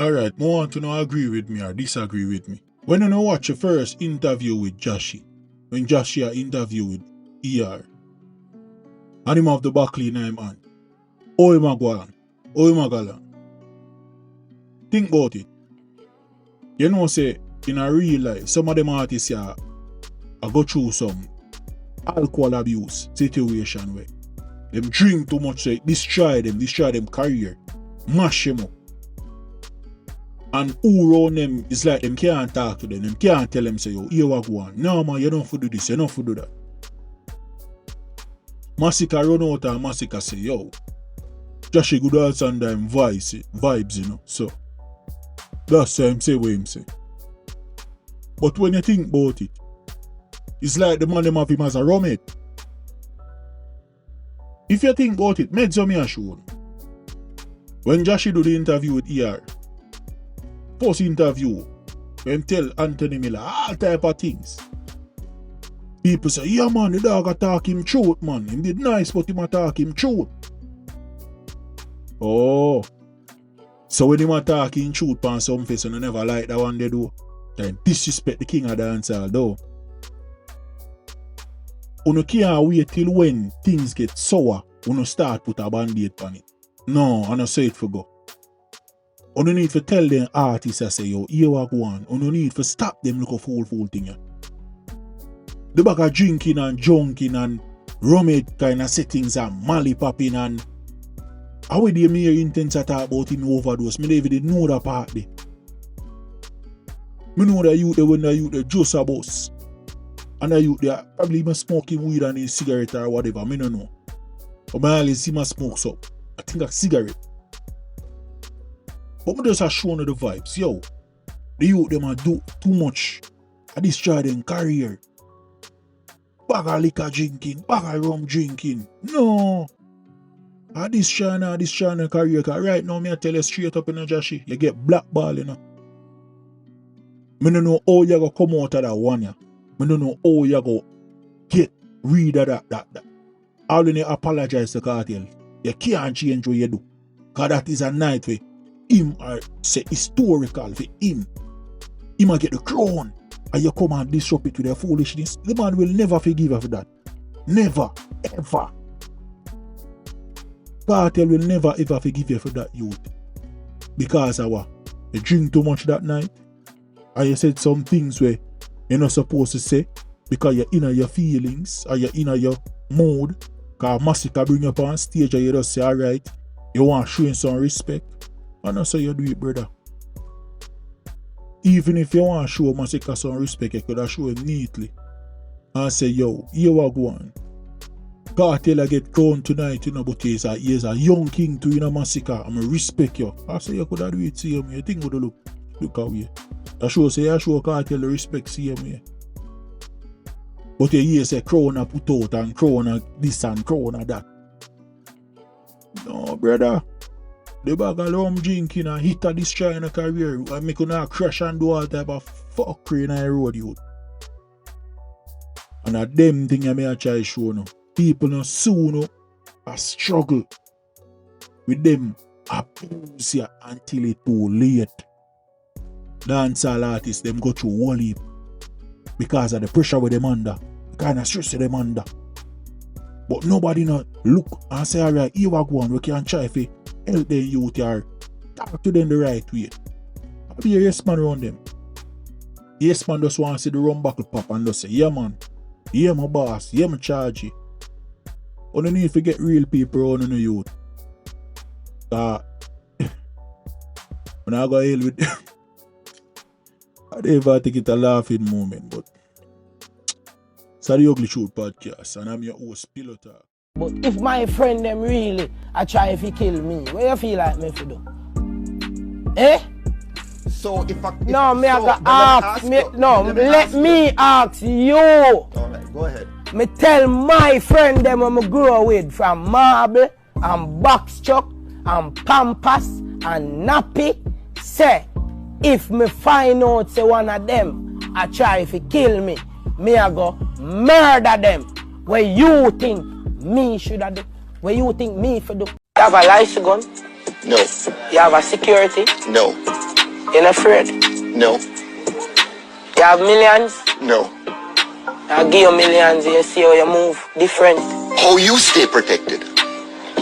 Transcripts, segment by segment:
Alright, I want to know agree with me or disagree with me. When you watch your first interview with Jashii, when Jashii interview with ER, and him have the buckle in him hand, how him a go on? How him a go on? Think about it. You know say, in a real life, some of them artists here go through some alcohol abuse situation where them drink too much, so it destroy them career, mash them up. And who around them is like them can't talk to them can't tell them say, yo, here what go on. No man, you don't have to do this, you don't have to do that. Massacre run out and Massacre say, yo, Jashii good also and them vibes, you know. So that's why him say what him say. But when you think about it, it's like the man them have him as a roommate. If you think about it, meds on me a show. When Jashii do the interview with ER, first interview, when tell Anthony Miller all type of things. People say, yeah man, the dog attack him truth, man. Him did nice, but him attack him truth. Oh. So when him attack him truth on Sumfest and I never like that one they do, then disrespect the king of dancehall though. You can't wait till when things get sour, you start put a band-aid on it. No, I don't say it for go. You don't need to tell them artists I say, yo, here what go on. You don't need to stop them look a fool thing. Yeah. The back of drinking and junking and roommate kind of settings and mally popping and how they mere intense talk about him overdose. Me never did know that part there. Me know that youth when the youth they just a boss. And the youth they probably even smoking weed and a cigarette or whatever. Me don't know. But I always see my smoke so. I think a cigarette. But me just a show the vibes. Yo, the youth them a do too much. I destroy them career. Bag of liquor drinking, bag of rum drinking. No. I destroy the career. Cause right now, me I tell you straight up in a Jashii, you get blackball, you know. Me don't know how you go come out of that one, yeah. Me don't know how you go get rid of that. All you need apologize to Kartel. You can't change what you do. Cause that is a night where him are say historical for him. He might get the crown. And you come and disrupt it with their foolishness. The man will never forgive you for that. Never. Ever. Kartel will never ever forgive you for that, youth. Because of what? You drink too much that night. And you said some things where you're not supposed to say. Because you're in your feelings. Or you're in your mood. Because Massacre bring you up on stage and you just say, alright, you want to show him some respect. And that's how you do it, brother. Even if you want to show Massacre some respect, you could have shown him neatly. And say, yo, here we go on. Kartel get crowned tonight, you know, but he's a young king to, you know, Massacre. I'm going to respect you. I say you could have do it, see him. You think would look away. That shows say, I show Kartel the respect, see him here. But you hear say, crown a put out and crown a this and crown a that. No, brother. The bag of rum drinking and hit a destroy in a career and make you not crash and do all type of fuckery in the road, youth. And a them thing I may try show now. People no soon a struggle with them abuse you until it's too late. Dancehall artists them go through whole heap because of the pressure with them under, the kind of stress with them under. But nobody not look and say, alright, here we go on, we can try to help the youth or talk to them the right way. I'll be a yes man around them. Yes man just want to see the rum buckle pop and just say, yeah man, yeah my boss, yeah my charge. You don't need to get real people around the youth. When I go hell with them, I don't ever think it's a laughing moment, but it's the Ugly Truth Podcast and I'm your host, Pillow Talk. But if my friend them really I try if he kill me, what you feel like me to do? Eh? So if I let me ask you. Alright, go ahead. Me tell my friend them I'm grow with from marble and box chuck and pampas and nappy. Say if me find out say one of them I try if he kill me, me I go murder them. Where you think me should have do? Where you think me for do? You have a license gun? No. You have a security? No. You're not afraid? No. You have millions? No. I'll give you millions and you see how you move different. How you stay protected?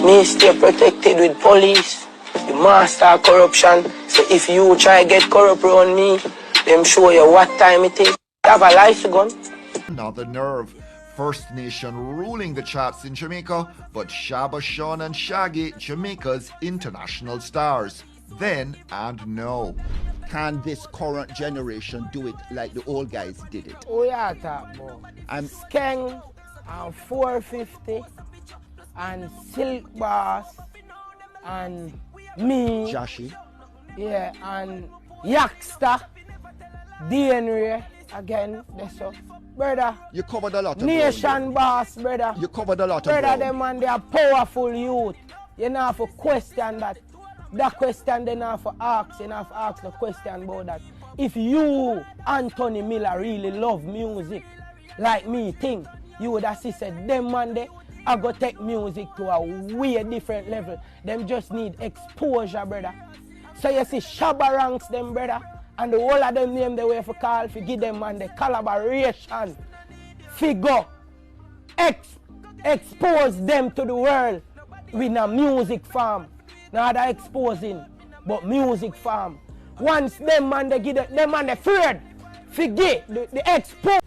Me stay protected with police, the master of corruption. So if you try get corrupt around me, them show you what time it is. You have a license gun. Another nerve. First Nation ruling the charts in Jamaica, but Shabba, Sean and Shaggy, Jamaica's international stars. Then and now. Can this current generation do it like the old guys did it? Who you talk about? I'm Skeng and 450 and Silk Boss and me. Jashii. Yeah, and Yaksta, DNA again, that's so. Brother, You covered a lot of Nation ground, Boss, brother. You covered a lot of Brother, ground. them man, they are powerful youth. You know have to question that. That question they have to ask. You have to ask the question about that. If you, Anthony Miller, really love music, like me think, you would have said, them man, they are going to take music to a way different level. Them just need exposure, brother. So you see Shabba ranks them, brother, and the whole of them name the way for call, for give them man the collaboration, figure, expose them to the world with a music farm. Not that exposing, but music farm. Once them man they give them man they afraid, forget the expose.